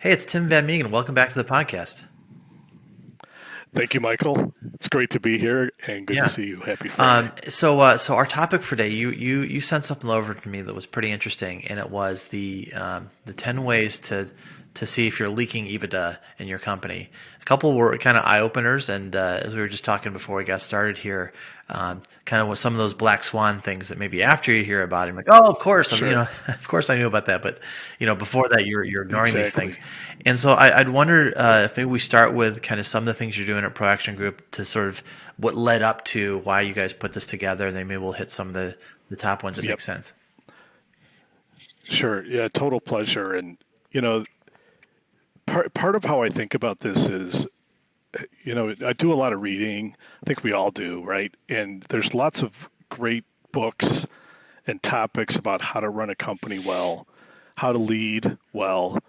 Hey, it's Tim Van Meegen. Welcome back to the podcast. Thank you, Michael. It's great to be here and good to Yeah. see you. Happy Friday. So our topic for today, you sent something over to me that was pretty interesting, and it was the 10 ways to see if you're leaking EBITDA in your company. A couple were kind of eye openers, and as we were just talking before we got started here, kind of with some of those black swan things that maybe after you hear about it, you're like, oh, of course, Sure. of course I knew about that, but before that you're ignoring these things, Exactly. and so I'd wonder Yep. if maybe we start with kind of some of the things you're doing at ProAction Group to sort of what led up to why you guys put this together, and then maybe we'll hit some of the top ones that Yep. make sense. Sure. Yeah, total pleasure. And, you know, part of how I think about this is, I do a lot of reading. I think we all do, right? And there's lots of great books and topics about how to run a company well, how to lead well.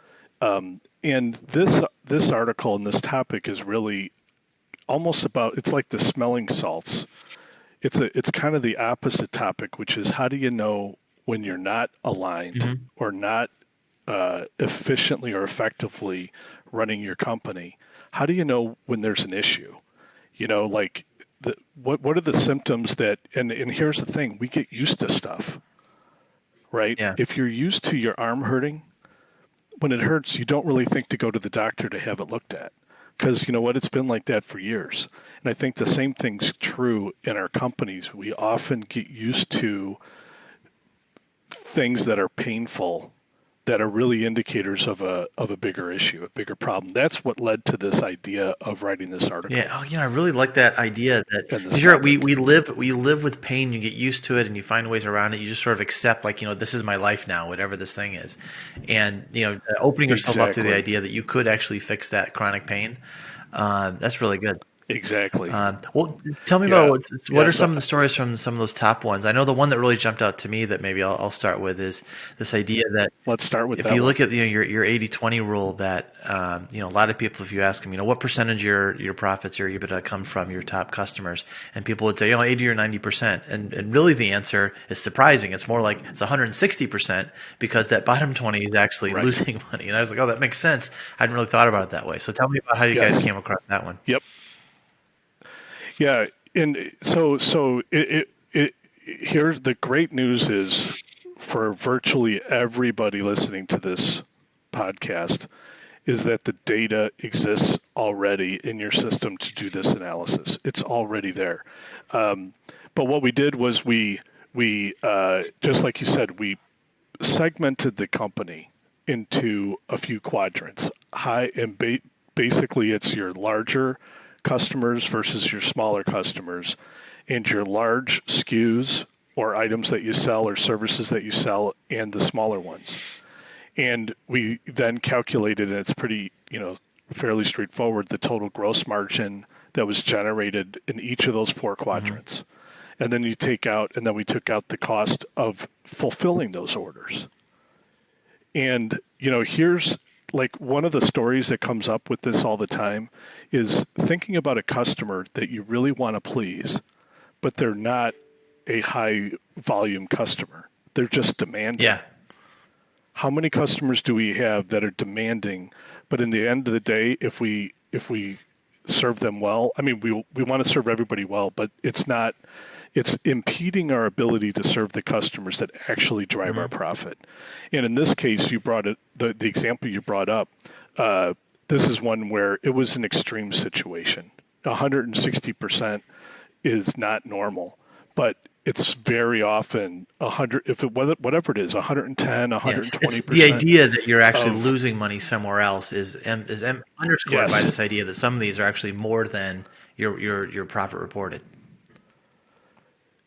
And this article and this topic is really almost about it's like the smelling salts. It's kind of the opposite topic, which is how do you know when you're not aligned Hmm. or not efficiently or effectively running your company? How do you know when there's an issue? Like what are the symptoms that and here's the thing, we get used to stuff, right? Yeah. If you're used to your arm hurting, when it hurts, you don't really think to go to the doctor to have it looked at. Because you know what? It's been like that for years. And I think the same thing's true in our companies. We often get used to things that are painful that are really indicators of a bigger issue, a bigger problem. That's what led to this idea of writing this Yeah. article Oh, I really like that idea that and this because you're right, we topic. we live we live with pain. You get used to it, and you find ways around it. You just sort of accept, like, this is my life now, whatever this thing is, and opening yourself up to the Exactly. idea that you could actually fix that chronic pain. That's really good. Exactly. Well, tell me about Yeah. what Yeah. are So some of the stories from some of those top ones? I know the one that really jumped out to me that maybe I'll start with is this idea that let's start with if that you one. look at your 80/20 rule, that a lot of people, if you ask them, what percentage of your profits, your EBITDA come from your top customers, and people would say 80 or 90%, and really the answer is surprising. It's more like it's 160% because that bottom 20 is actually Right. losing money. And I was like, oh, that makes sense. I hadn't really thought about it that way. So tell me about how you guys Yes. came across that one. Yep. Yeah. And so here's the great news is for virtually everybody listening to this podcast is that the data exists already in your system to do this analysis. It's already there. But what we did was we just like you said, we segmented the company into a few quadrants. Basically, it's your larger customers versus your smaller customers, and your large SKUs or items that you sell or services that you sell, and the smaller ones. And we then calculated, and it's pretty, fairly straightforward, the total gross margin that was generated in each of those four Hmm. quadrants. And then we took out the cost of fulfilling those orders. And, here's like one of the stories that comes up with this all the time is thinking about a customer that you really want to please, but they're not a high volume customer. They're just demanding. Yeah. How many customers do we have that are demanding, but in the end of the day, if we serve them well, I mean, we want to serve everybody well, but it's impeding our ability to serve the customers that actually drive our Hmm. profit. And in this case, you brought it, the example you brought up, this is one where it was an extreme situation. 160% is not normal, but it's very often 100, whatever it is, 110, Yeah, it's the 120% idea that you're actually of, losing money somewhere else is underscored by yes, this idea that some of these are actually more than your profit reported.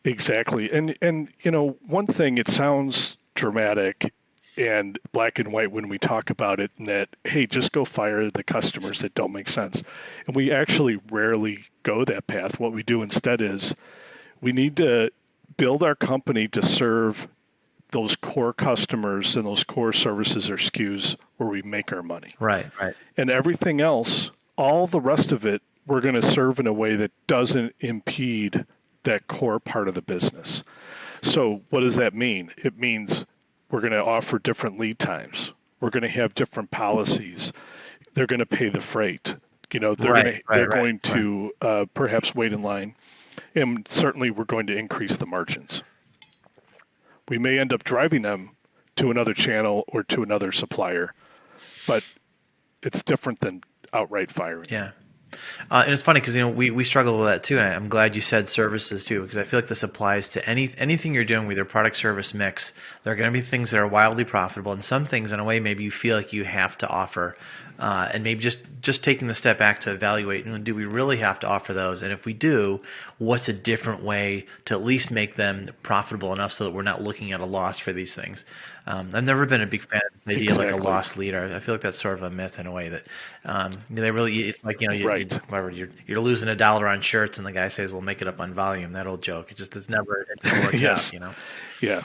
exactly. And one thing, it sounds dramatic and black and white when we talk about it, and that, hey, just go fire the customers that don't make sense. And we actually rarely go that path. What we do instead is we need to build our company to serve those core customers and those core services or SKUs where we make our money. Right, right. And everything else, all the rest of it, we're going to serve in a way that doesn't impede that core part of the business. So what does that mean? It means we're going to offer different lead times. We're going to have different policies. They're going to pay the freight. They're Right, right, right, going to perhaps wait in line, and certainly we're going to increase the margins. We may end up driving them to another channel or to another supplier, but it's different than outright firing. Yeah. And it's funny because we struggle with that too, and I'm glad you said services too, because I feel like this applies to anything you're doing with your product service mix. There are going to be things that are wildly profitable, and some things, in a way, maybe you feel like you have to offer, and maybe just taking the step back to evaluate, do we really have to offer those? And if we do, what's a different way to at least make them profitable enough so that we're not looking at a loss for these things? I've never been a big fan of this idea like a loss leader. I feel like that's sort of a myth in a way that they really, it's like, whatever, you're losing $1 on shirts and the guy says, well, make it up on volume. That old joke. It never works Yes. out, Yeah.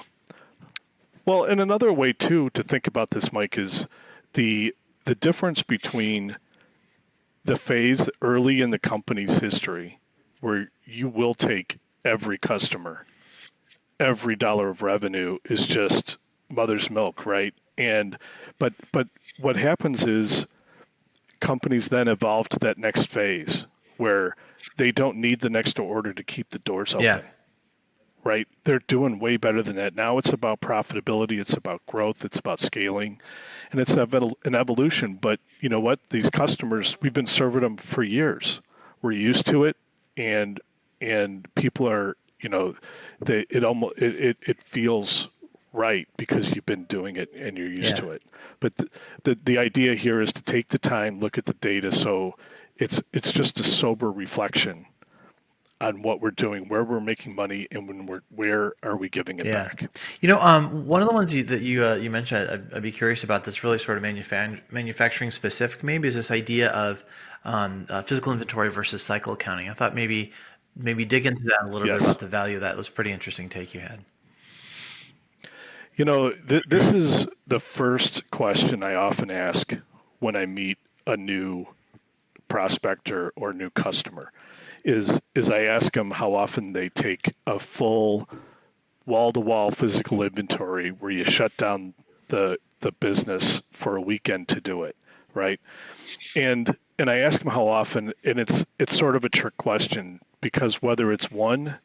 Well, and another way too to think about this, Mike, is the difference between the phase early in the company's history where you will take every customer, every dollar of revenue is just mother's milk, right? But what happens is companies then evolve to that next phase where they don't need the next order to keep the doors open. Yeah. Right? They're doing way better than that. Now it's about profitability, it's about growth, it's about scaling, and it's an evolution. But you know what? These customers, we've been serving them for years. We're used to it, and people are, it feels right because you've been doing it and you're used to it. But the idea here is to take the time, look at the data, so it's just a sober reflection on what we're doing, where we're making money, and where are we giving it back. One of the ones that you mentioned, I'd be curious about, that's really sort of manufacturing specific, maybe, is this idea of physical inventory versus cycle accounting. I thought maybe dig into that a little bit about the value of that. It was a pretty interesting take you had. This is the first question I often ask when I meet a new prospector or new customer. Is I ask them how often they take a full wall-to-wall physical inventory where you shut down the business for a weekend to do it, right? And I ask them how often, and it's sort of a trick question, because whether it's 1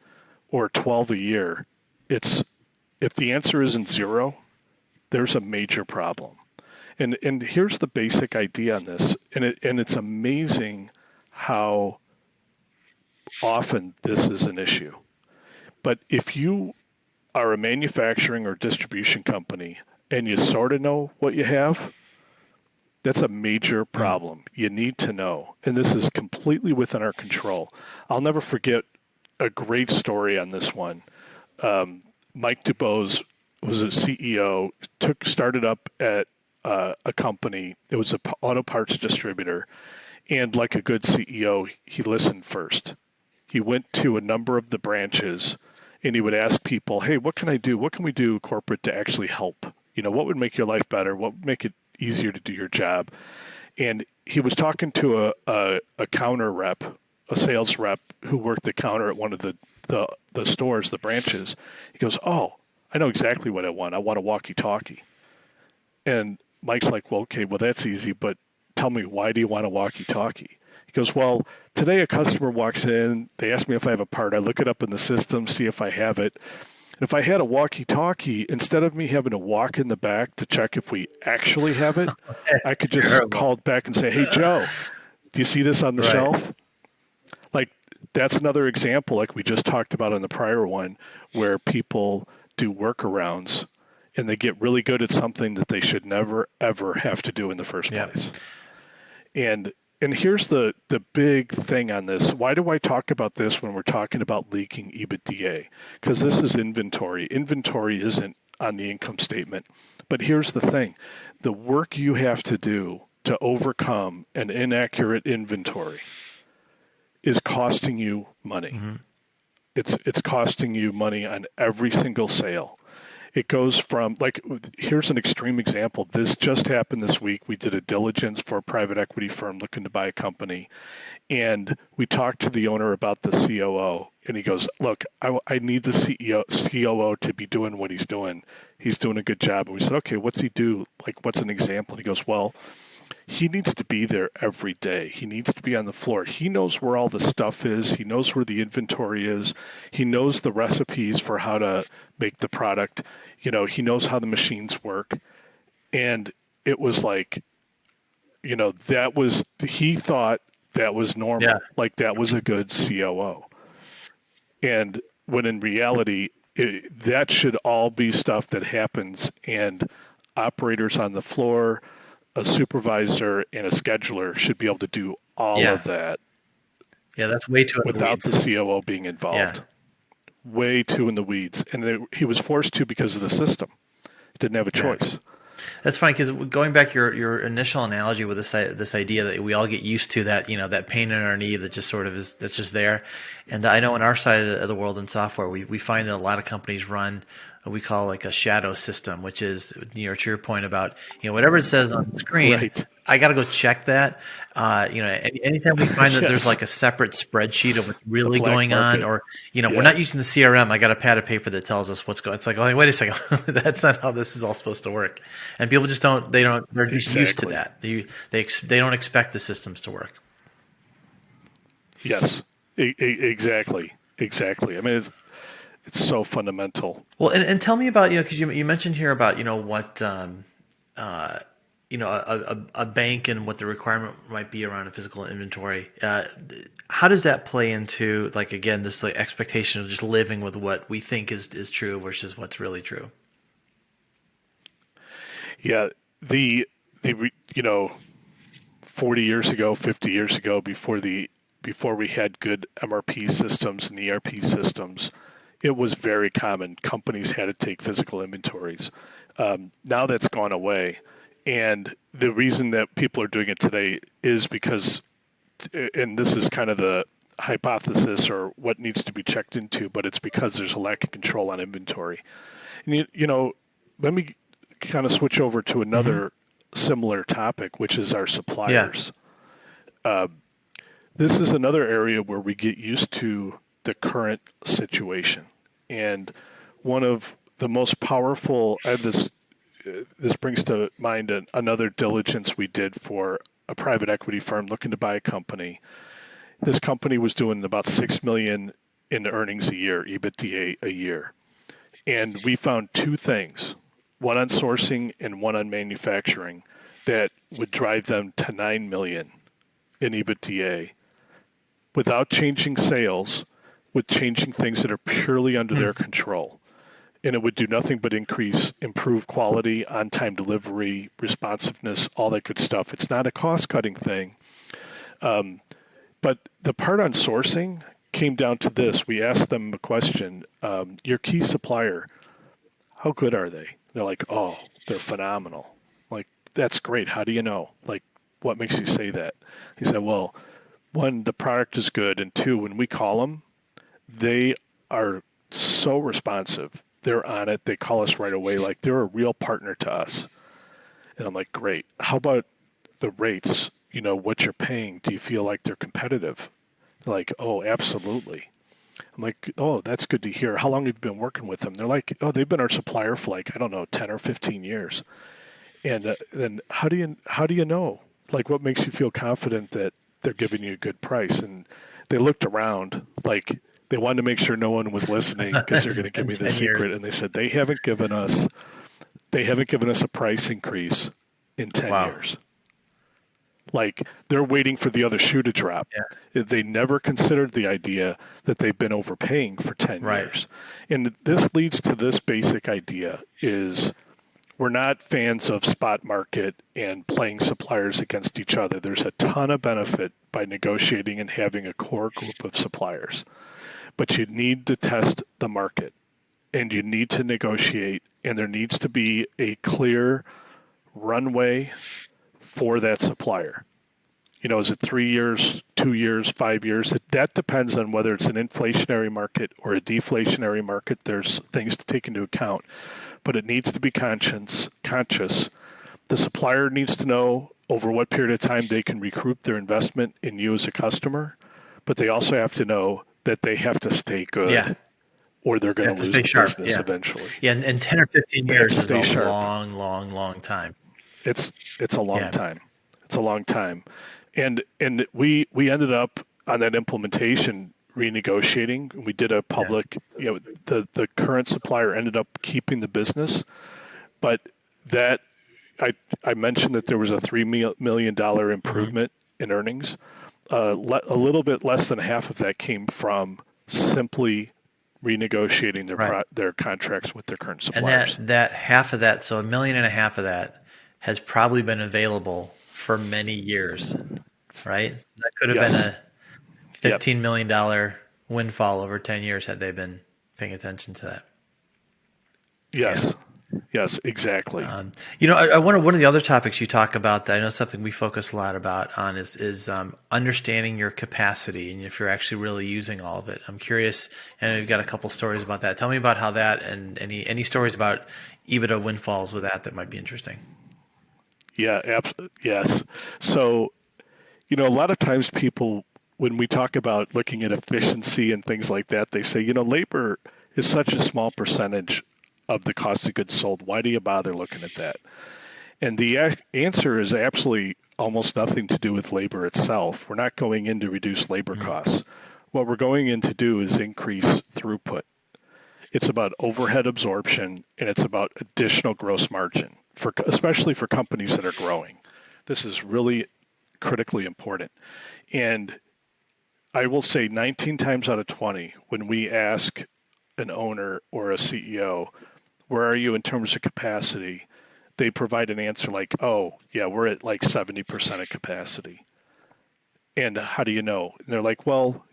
or 12 a year, if the answer isn't 0, there's a major problem. And here's the basic idea on this, and it's amazing how often this is an issue. But if you are a manufacturing or distribution company and you sort of know what you have, that's a major problem. You need to know. And this is completely within our control. I'll never forget a great story on this one. Mike DuBose was a CEO, started up at a company. It was an auto parts distributor. And like a good CEO, he listened first. He went to a number of the branches and he would ask people, hey, what can I do? What can we do corporate to actually help? What would make your life better? What would make it easier to do your job? And he was talking to a counter rep, a sales rep who worked the counter at one of the stores, the branches. He goes, oh, I know exactly what I want. I want a walkie-talkie. And Mike's like, well, okay, that's easy, but tell me, why do you want a walkie-talkie? He goes, well, today a customer walks in, they ask me if I have a part, I look it up in the system, see if I have it. And if I had a walkie-talkie, instead of me having to walk in the back to check if we actually have it, I could just call back and say, hey, Joe, do you see this on the shelf? Like, that's another example, like we just talked about in the prior one, where people do workarounds and they get really good at something that they should never, ever have to do in the first place. And here's the big thing on this. Why do I talk about this when we're talking about leaking EBITDA? Because this is inventory. Inventory isn't on the income statement. But here's the thing. The work you have to do to overcome an inaccurate inventory is costing you money. Mm-hmm. It's costing you money on every single sale. it goes from like, here's an extreme example. This just happened this week. We did a diligence for a private equity firm looking to buy a company. And we talked to the owner about the COO. And he goes, look, I need the COO to be doing what he's doing. He's doing a good job. And we said, okay, what's he do? Like, what's an example? And he goes, well, he needs to be there every day. He needs to be on the floor. He knows where all the stuff is. He knows where the inventory is. He knows the recipes for how to make the product. You know, he knows how the machines work. And it was like, you know, he thought that was normal. Yeah. Like that was a good COO. And when in reality, that should all be stuff that happens, and operators on the floor, a supervisor, and a scheduler should be able to do all of that. Yeah, that's way too in the without weeds. the COO being involved. Yeah. Way too in the weeds. And he was forced to because of the system. He didn't have a choice. That's funny because going back your initial analogy with this idea that we all get used to that, you know, that pain in our knee that just sort of is, that's just there. And I know on our side of the world in software, we find that a lot of companies run what we call like a shadow system, which is, you know, to your point about, you know, whatever it says on the screen, Right. I got to go check that. You know, anytime we find that there's like a separate spreadsheet of what's really going on, or, you know, we're not using the CRM, I got a pad of paper that tells us what's going on. It's like, oh, wait a second, that's not how this is all supposed to work. And people just they're just used to that. They don't expect the systems to work. Yes, exactly. I mean, it's so fundamental. Well, and tell me about, you know, because you mentioned here about, you know, what, you know, a bank and what the requirement might be around a physical inventory. How does that play into, like, again, this like expectation of just living with what we think is true versus what's really true? Yeah, the you know, 40 years ago, 50 years ago, before we had good MRP systems and ERP systems, it was very common. Companies had to take physical inventories. Now that's gone away. And the reason that people are doing it today is because, and this is kind of the hypothesis or what needs to be checked into, but it's because there's a lack of control on inventory. And, you know, let me kind of switch over to another similar topic, which is our suppliers. Yeah. This is another area where we get used to the current situation. And one of the most powerful, this brings to mind another diligence we did for a private equity firm looking to buy a company. This company was doing about $6 million in earnings a year, EBITDA a year. And we found two things, one on sourcing and one on manufacturing, that would drive them to $9 million in EBITDA without changing sales, with changing things that are purely under their control. And it would do nothing but improve quality, on-time delivery, responsiveness, all that good stuff. It's not a cost-cutting thing. But the part on sourcing came down to this. We asked them a question, your key supplier, how good are they? They're like, oh, they're phenomenal. Like, that's great. How do you know? Like, what makes you say that? He said, well, one, the product is good, and two, when we call them, they are so responsive. They're on it. They call us right away. Like, they're a real partner to us. And I'm like, great. How about the rates? You know, what you're paying? Do you feel like they're competitive? They're like, oh, absolutely. I'm like, oh, that's good to hear. How long have you been working with them? They're like, oh, they've been our supplier for like, I don't know, 10 or 15 years. And then how do you know? Like, what makes you feel confident that they're giving you a good price? And they looked around like they wanted to make sure no one was listening because they're going to give me the secret. And they said they haven't given us a price increase in 10 years. Like, they're waiting for the other shoe to drop. Yeah. They never considered the idea that they've been overpaying for 10 years. And this leads to this basic idea is we're not fans of spot market and playing suppliers against each other. There's a ton of benefit by negotiating and having a core group of suppliers. But you need to test the market, and you need to negotiate, and there needs to be a clear runway for that supplier. You know, is it 3 years, 2 years, 5 years? That depends on whether it's an inflationary market or a deflationary market. There's things to take into account. but it needs to be conscious. The supplier needs to know over what period of time they can recoup their investment in you as a customer, but they also have to know that they have to stay good, Yeah. or they're You going have to to lose stay the sharp. business Yeah. eventually. Yeah. And 10 or 15 They have years to is stay a sharp. long time. It's a long Yeah. time. It's a long time, and we ended up on that implementation renegotiating. We did a public, the current supplier ended up keeping the business, but that I mentioned that there was a $3 million improvement in earnings. A little bit less than half of that came from simply renegotiating Right. their contracts with their current And suppliers. that half of that, so $1.5 million of that has probably been available for many years, right? That could have been Yes. a Yep. $15 million windfall over 10 years had they been paying attention to that. Yeah. Yes. Yes, exactly. I wonder, one of the other topics you talk about that I know something we focus a lot about on is understanding your capacity and if you're actually really using all of it. I'm curious, and you've got a couple stories about that. Tell me about how that and any stories about EBITDA windfalls with that might be interesting. Yeah, yes. So, a lot of times people, when we talk about looking at efficiency and things like that, they say, labor is such a small percentage of the cost of goods sold. Why do you bother looking at that? And the answer is absolutely almost nothing to do with labor itself. We're not going in to reduce labor costs. What we're going in to do is increase throughput. It's about overhead absorption, and it's about additional gross margin, especially for companies that are growing. This is really critically important. And I will say 19 times out of 20, when we ask an owner or a CEO, where are you in terms of capacity? They provide an answer like, oh, yeah, we're at like 70% of capacity. And how do you know? And they're like, well,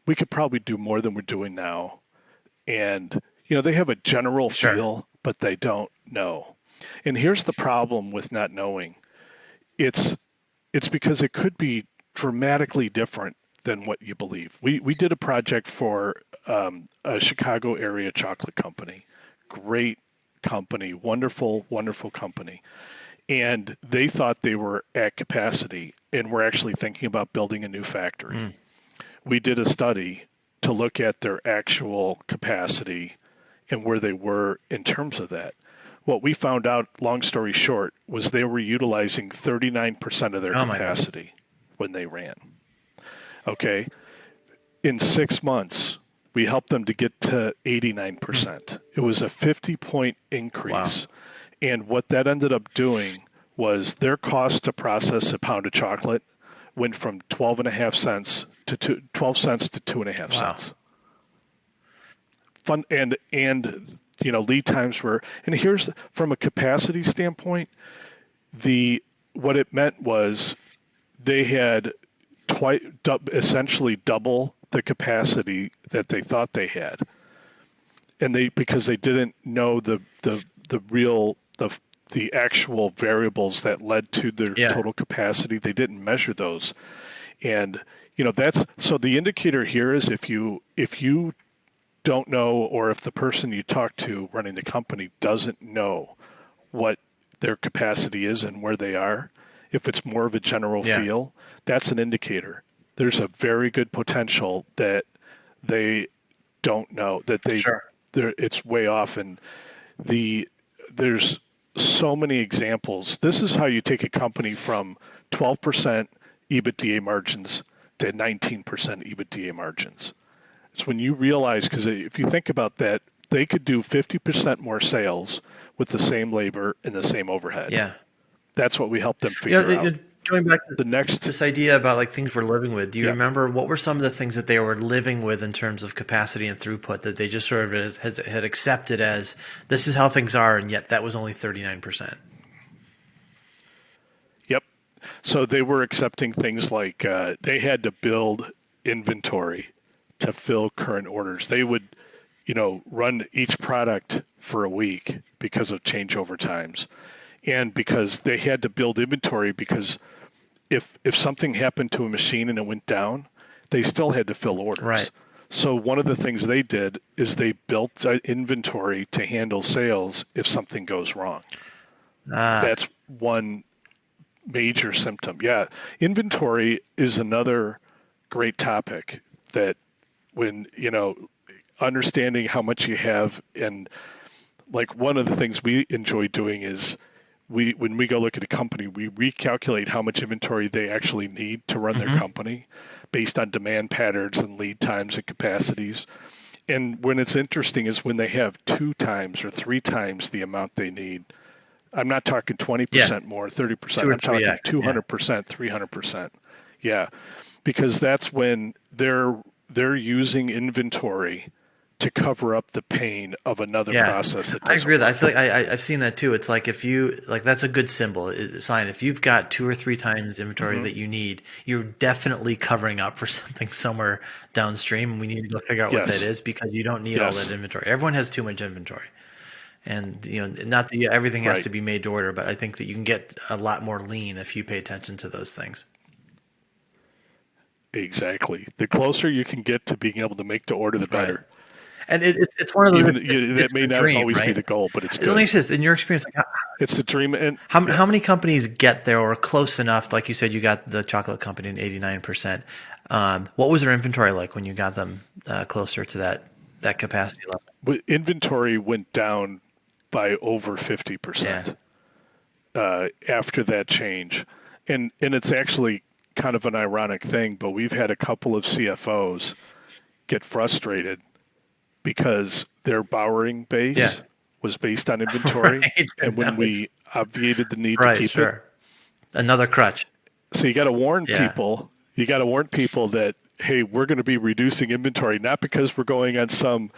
we could probably do more than we're doing now. And, they have a general feel, but they don't know. And here's the problem with not knowing. It's because it could be dramatically different than what you believe. We did a project for a Chicago area chocolate company. Great company, wonderful company. And they thought they were at capacity and were actually thinking about building a new factory. We did a study to look at their actual capacity and where they were in terms of that. What we found out, long story short, was they were utilizing 39% of their capacity when they ran. Okay. In 6 months, we helped them to get to 89%. It was a 50-point increase. Wow. And what that ended up doing was their cost to process a pound of chocolate went from 12 cents to 2.5 cents. Fun and lead times were, and here's from a capacity standpoint, what it meant was they had essentially double the capacity that they thought they had, and because they didn't know the actual variables that led to their total capacity, they didn't measure those, and that's so the indicator here is if you don't know, or if the person you talk to running the company doesn't know what their capacity is and where they are, if it's more of a general feel, that's an indicator. There's a very good potential that they don't know, that it's way off. And there's so many examples. This is how you take a company from 12% EBITDA margins to 19% EBITDA margins. It's when you realize, because if you think about that, they could do 50% more sales with the same labor and the same overhead. Yeah. That's what we help them figure out. Going back to this idea about like things we're living with, do you remember what were some of the things that they were living with in terms of capacity and throughput that they just sort of had accepted as this is how things are, and yet that was only 39%? Yep. So they were accepting things like they had to build inventory to fill current orders. They would, run each product for a week because of changeover times. And because they had to build inventory, because if something happened to a machine and it went down, they still had to fill orders. Right. So one of the things they did is they built an inventory to handle sales if something goes wrong. Ah, That's one major symptom. Yeah, inventory is another great topic that when, understanding how much you have, and like one of the things we enjoy doing is when we go look at a company, we recalculate how much inventory they actually need to run their company based on demand patterns and lead times and capacities. And when it's interesting is when they have 2 times or 3 times the amount they need. I'm not talking 20% more, 30%. 2 or I'm talking 3x. 200%, 300%. Yeah, because that's when they're using inventory to cover up the pain of another process that I doesn't agree with that. I work. feel like I've seen that too. It's like if you like that's a good symbol sign. If you've got 2 or 3 times inventory that you need, you're definitely covering up for something somewhere downstream. And we need to go figure out what that Yes. is because you don't need all that Yes. inventory. Everyone has too much inventory, and not that everything has Right. to be made to order, but I think that you can get a lot more lean if you pay attention to those things. Exactly. The closer you can get to being able to make to order, the Right. better. And it's one of those. Even It's that may the not dream, always be right? the goal, but it's Let me good. ask you this: in your experience, like It's the dream, and how many companies get there or close enough? Like you said, you got the chocolate company in 89%. What was their inventory like when you got them closer to that capacity level? inventory went down by over Yeah. 50% after that change, and it's actually kind of an ironic thing, but we've had a couple of CFOs get frustrated because their borrowing Yeah. base was based on inventory, Right. and when No, it's we obviated the need to right. keep it, Sure. Another crutch. so you got to warn Yeah. people. You got to warn people that hey, we're going to be reducing inventory not because we're going on some,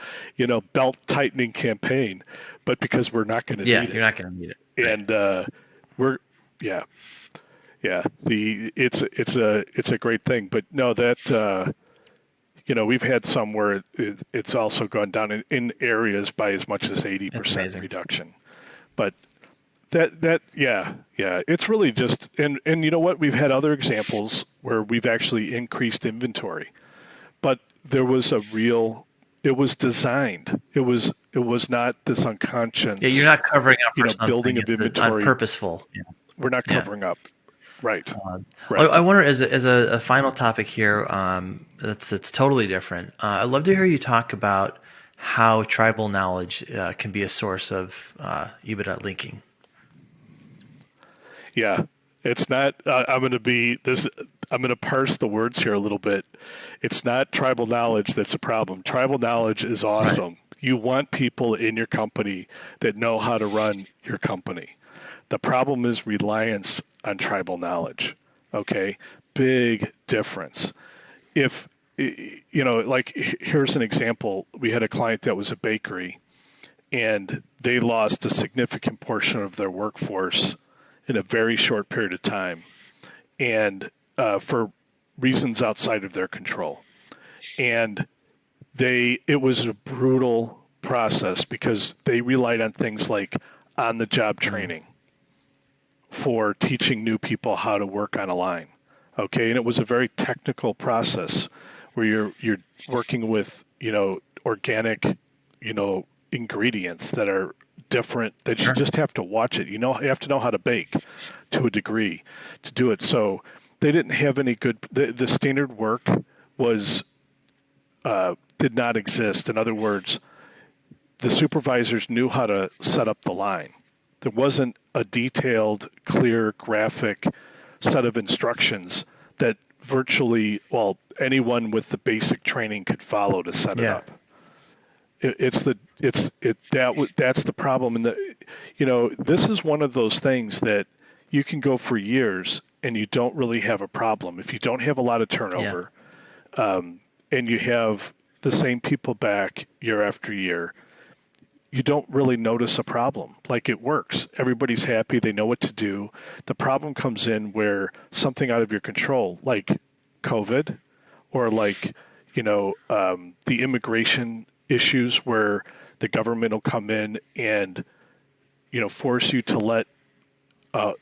belt tightening campaign, but because we're not going to Yeah. need You're it. not going to need it. Right. And we're yeah, yeah. It's a great thing, but no, that we've had some where it's also gone down in areas by as much as It's 80% amazing. reduction. But yeah, it's really just and you know what? We've had other examples where we've actually increased inventory, but there was it was designed. It was not this unconscious, Yeah. You're not covering up for something. building of It's inventory. unpurposeful. Yeah. We're not Yeah. covering up. Right. I Right. wonder, as a final topic here, that's totally different. I'd love to hear you talk about how tribal knowledge can be a source of EBITDA leaking. Yeah. It's not I'm going to be this I'm going to parse the words here a little bit. It's not tribal knowledge that's a problem. Tribal knowledge is Right. awesome. You want people in your company that know how to run your company. The problem is reliance on tribal knowledge. Okay? Big difference. If like here's an example. We had a client that was a bakery and they lost a significant portion of their workforce in a very short period of time, and for reasons outside of their control. And it was a brutal process because they relied on things like on the job training for teaching new people how to work on a line. Okay, and it was a very technical process where you're working with organic ingredients that are different that you Sure. just have to watch it. You have to know how to bake to a degree to do it. So they didn't have any good. The standard work was did not exist. In other words, the supervisors knew how to set up the line. There wasn't a detailed, clear, graphic set of instructions that virtually, well, anyone with the basic training could follow to set it Yeah. up. That's the problem. And this is one of those things that you can go for years and you don't really have a problem if you don't have a lot of Yeah. turnover, and you have the same people back year after year. You don't really notice a problem. Like it works. Everybody's happy. They know what to do. The problem comes in where something out of your control, like COVID, or like the immigration issues, where the government will come in and force you to let a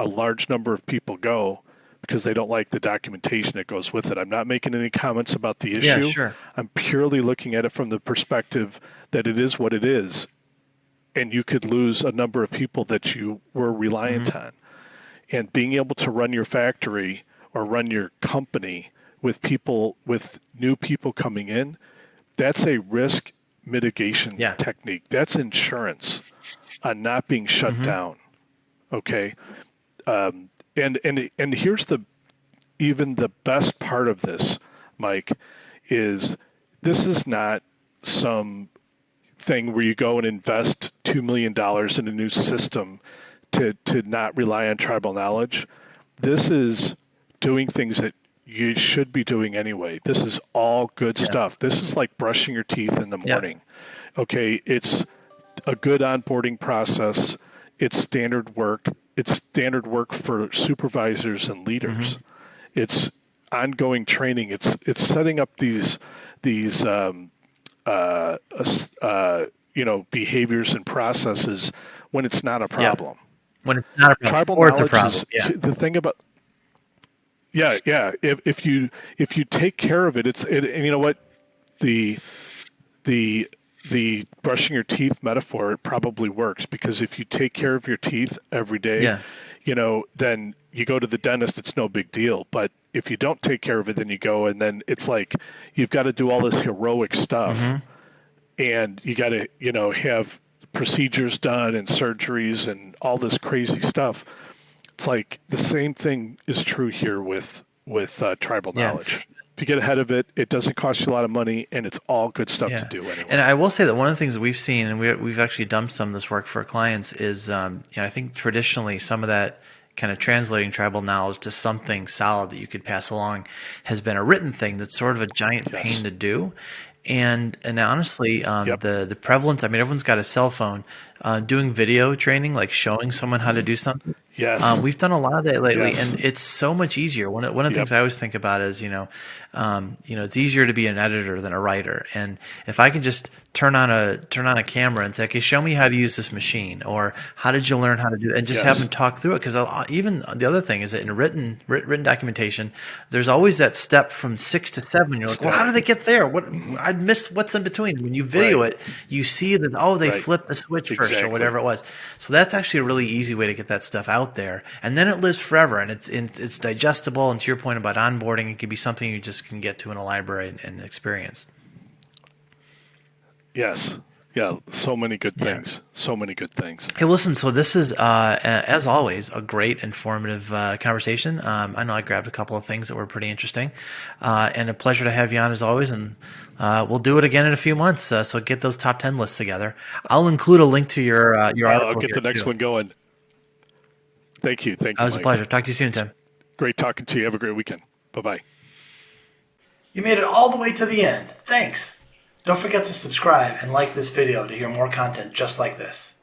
large number of people go because they don't like the documentation that goes with it. I'm not making any comments about the issue. Yeah, sure. I'm purely looking at it from the perspective that it is what it is, and you could lose a number of people that you were reliant on. And being able to run your factory or run your company with new people coming in, that's a risk mitigation technique. That's insurance on not being shut down. Okay. And here's even the best part of this, Mike, is this is not some thing where you go and invest $2 million in a new system to not rely on tribal knowledge. This is doing things that you should be doing anyway. This is all good stuff. This is like brushing your teeth in the morning. Okay, it's a good onboarding process. It's standard work. It's standard work for supervisors and leaders. It's ongoing training. It's setting up these behaviors and processes when it's not a problem. When it's not a problem, tribal or it's a knowledge problem. is the thing about. If you take care of it, and you know what, the brushing your teeth metaphor, it probably works, because if you take care of your teeth every day, then you go to the dentist, it's no big deal. But if you don't take care of it, then you go, and then it's like you've got to do all this heroic stuff, and you got to have procedures done and surgeries and all this crazy stuff. It's like the same thing is true here with tribal knowledge. If you get ahead of it, it doesn't cost you a lot of money, and it's all good stuff to do anyway. And I will say that one of the things that we've seen, and we've actually done some of this work for our clients, is I think traditionally some of that kind of translating tribal knowledge to something solid that you could pass along has been a written thing that's sort of a giant pain to do. And honestly, the prevalence, I mean, everyone's got a cell phone. Doing video training, like showing someone how to do something. We've done a lot of that lately, and it's so much easier. One of the things I always think about is, it's easier to be an editor than a writer. And if I can just turn on a camera and say, okay, show me how to use this machine, or how did you learn how to do it, and just have them talk through it. Because even the other thing is that in written documentation, there's always that step from 6 to 7. You're like, well, how did they get there? I missed what's in between. When you video it, you see that they flipped the switch first, or whatever it was. So that's actually a really easy way to get that stuff out there, and then it lives forever, and it's digestible. And to your point about onboarding, it could be something you just can get to in a library and experience. Yes. Yeah. So many good things. So many good things. Hey, listen. So this is, as always, a great informative conversation. I know I grabbed a couple of things that were pretty interesting, and a pleasure to have you on as always. And we'll do it again in a few months. So get those top 10 lists together. I'll include a link to your article. I'll get the next one going. Thank you. Thank you. It was a pleasure. Talk to you soon, Tim. Great talking to you. Have a great weekend. Bye-bye. You made it all the way to the end. Thanks. Don't forget to subscribe and like this video to hear more content just like this.